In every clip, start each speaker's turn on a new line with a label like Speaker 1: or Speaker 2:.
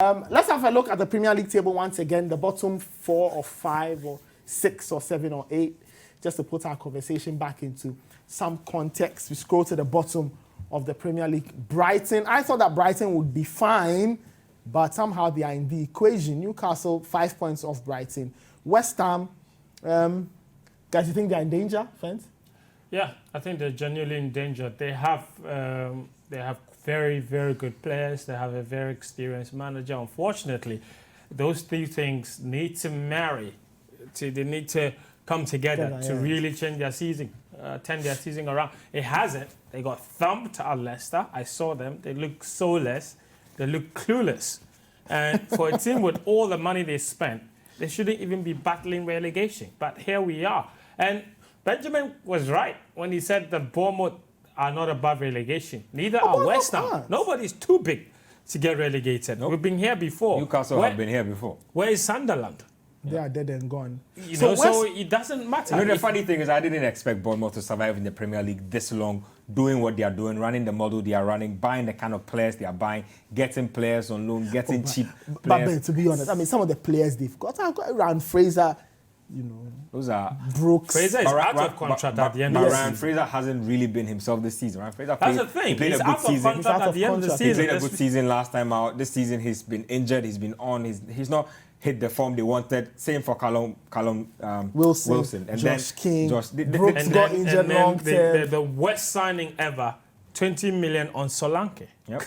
Speaker 1: Let's have a look at the Premier League table once again. The bottom 4 or 5 or 6 or 7 or 8. Just to put our conversation back into some context. We scroll to the bottom of the Premier League. Brighton. I thought that Brighton would be fine, but somehow they are in the equation. Newcastle, 5 points off Brighton. West Ham, guys, you think they're in danger, friends?
Speaker 2: Yeah, I think they're genuinely in danger. They have very, very good players. They have a very experienced manager. Unfortunately, those three things need to marry. They need to come together to really change their season, turn their season around. It hasn't. They got thumped at Leicester. I saw them. They look soulless. They look clueless. And for a team with all the money they spent, they shouldn't even be battling relegation. But here we are. And Benjamin was right when he said that Bournemouth are not above relegation. Neither are West Ham. Nobody's too big to get relegated. Nope. We've been here before.
Speaker 3: Newcastle have been here before.
Speaker 2: Where is Sunderland?
Speaker 1: They are dead and gone.
Speaker 2: So it doesn't matter.
Speaker 3: You know, the funny thing is I didn't expect Bournemouth to survive in the Premier League this long, doing what they are doing, running the model they are running, buying the kind of players they are buying, getting players on loan, getting cheap players.
Speaker 1: But Ben, to be honest, I mean, some of the players they've got, I've got around Fraser, you know.
Speaker 3: Those are
Speaker 1: Brooks.
Speaker 2: Fraser is out of contract at the end of the season.
Speaker 3: Ryan Fraser hasn't really been himself this season. Ryan Fraser
Speaker 2: That's the thing.
Speaker 3: played
Speaker 2: He's
Speaker 3: a good
Speaker 2: out of
Speaker 3: season.
Speaker 2: contract at the end of the season.
Speaker 3: He played a good season last time out. This season he's been injured. He's been on. He's not hit the form they wanted. Same for Callum Wilson.
Speaker 1: And Josh King. Brooks got injured long term.
Speaker 2: The worst signing ever, 20 million on Solanke.
Speaker 3: Yep.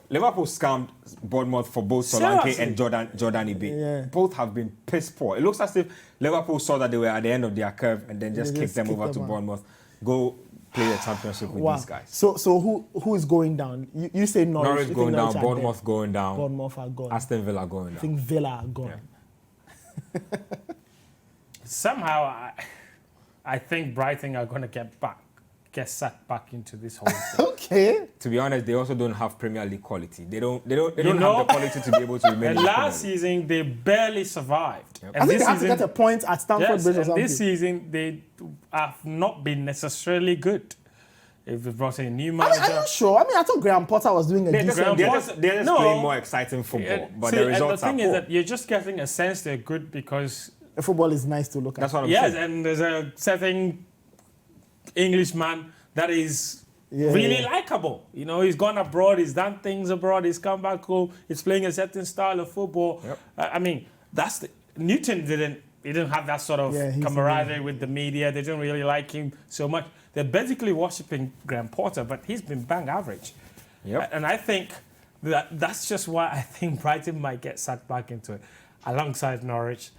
Speaker 3: Liverpool scammed Bournemouth for both Solanke and Jordan Ibe.
Speaker 1: Yeah.
Speaker 3: Both have been piss poor. It looks as if Liverpool saw that they were at the end of their curve and then just kicked them over to Bournemouth. Go play the championship with these guys.
Speaker 1: So who is going down? You say Norwich.
Speaker 3: Norwich going down, Bournemouth going down.
Speaker 1: Bournemouth are gone.
Speaker 3: Aston Villa going down.
Speaker 1: I think Villa are gone.
Speaker 3: Yeah.
Speaker 2: Somehow, I think Brighton are going to get sucked back into this whole thing.
Speaker 1: Okay.
Speaker 3: To be honest, they also don't have Premier League quality. They don't have the quality to be able to remain.
Speaker 2: And last season they barely survived.
Speaker 3: Yep.
Speaker 2: And
Speaker 1: I think they have to get a point at Stamford Bridge or something.
Speaker 2: This season they have not been necessarily good. If they brought in a new manager,
Speaker 1: I'm not sure. I mean, I thought Graham Potter was doing a decent
Speaker 3: job. They're just playing more exciting football, but the results are poor.
Speaker 2: And the thing is that you're just getting a sense they're good because
Speaker 1: the football is nice to look at.
Speaker 3: That's what I'm saying.
Speaker 2: Yes, and there's a certain Englishman that is really likable. You know, he's gone abroad, he's done things abroad, he's come back home, he's playing a certain style of football.
Speaker 3: Yep.
Speaker 2: I mean, Newton didn't have that sort of camaraderie with the media. They didn't really like him so much. They're basically worshipping Graham Potter, but he's been bang average.
Speaker 3: Yep.
Speaker 2: And I think that's just why I think Brighton might get sucked back into it, alongside Norwich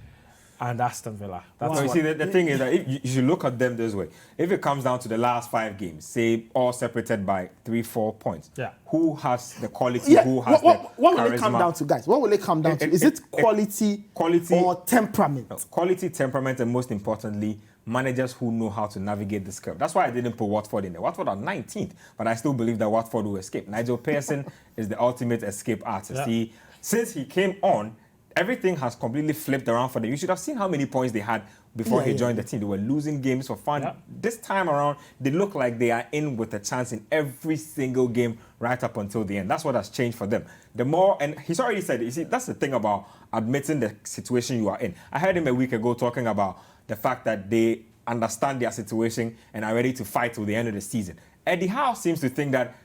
Speaker 2: and Aston Villa.
Speaker 3: That's you see, the thing is that you should look at them this way. If it comes down to the last 5 games, say all separated by 3-4 points, who has the quality? Who has
Speaker 1: what will it come down to, guys? What will it come down to? Is it quality or temperament?
Speaker 3: No, quality, temperament, and most importantly, managers who know how to navigate this curve. That's why I didn't put Watford in there. Watford are 19th, but I still believe that Watford will escape. Nigel Pearson is the ultimate escape artist. Yeah. Since he came on, everything has completely flipped around for them. You should have seen how many points they had before he joined the team. They were losing games for fun. Yeah. This time around, they look like they are in with a chance in every single game right up until the end. That's what has changed for them. The more, and he's already said it, you see, that's the thing about admitting the situation you are in. I heard him a week ago talking about the fact that they understand their situation and are ready to fight till the end of the season. Eddie Howe seems to think that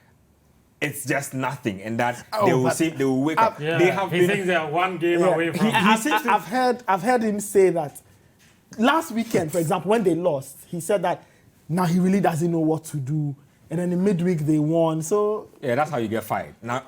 Speaker 3: it's just nothing, and that they will wake up.
Speaker 2: Yeah,
Speaker 3: He
Speaker 2: thinks they are one game away from.
Speaker 1: I've heard him say that last weekend, for example, when they lost, he said that now he really doesn't know what to do, and then in midweek they won. So
Speaker 3: yeah, that's how you get fired. Now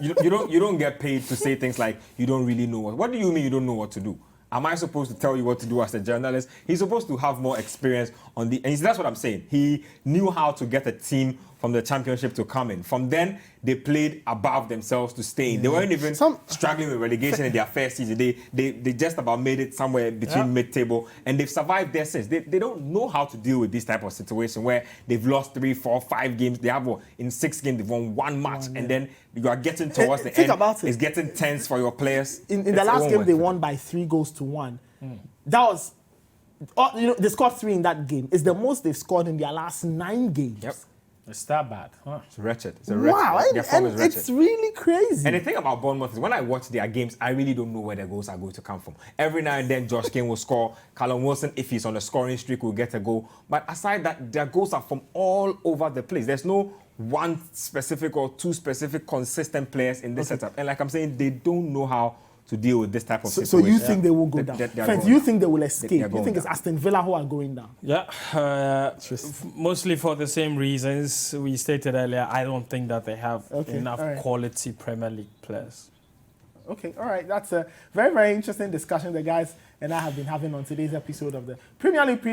Speaker 3: you don't get paid to say things like you don't really know what. What do you mean you don't know what to do? Am I supposed to tell you what to do as a journalist? He's supposed to have more experience on the... And that's what I'm saying. He knew how to get a team from the championship to come in. From then, they played above themselves to stay in. They weren't even struggling with relegation in their first season. They just about made it somewhere between mid-table, and they've survived there since. They don't know how to deal with this type of situation where they've lost 3, 4, 5 games. They have in 6 games, they've won 1 match, and then you are getting towards the end. It's getting tense for your players.
Speaker 1: In the last game, they won by 3-1. That was... they scored 3 in that game. It's the most they've scored in their last 9 games.
Speaker 3: Yep.
Speaker 2: It's that bad, huh?
Speaker 3: It's wretched. It's a wretched.
Speaker 1: Wow,
Speaker 3: Their form is
Speaker 1: and
Speaker 3: wretched.
Speaker 1: it's really crazy.
Speaker 3: And the thing about Bournemouth is when I watch their games, I really don't know where their goals are going to come from. Every now and then, Josh King will score. Callum Wilson, if he's on a scoring streak, will get a goal. But aside that, their goals are from all over the place. There's no one specific or two specific consistent players in this setup. And like I'm saying, they don't know how to deal with this type of
Speaker 1: So
Speaker 3: situation.
Speaker 1: you think they will go down? Friends, you think they will escape? You think it's Aston Villa who are going down?
Speaker 2: Yeah, mostly for the same reasons we stated earlier. I don't think that they have enough quality Premier League players.
Speaker 1: Okay, all right. That's a very, very interesting discussion the guys and I have been having on today's episode of the Premier League Preview.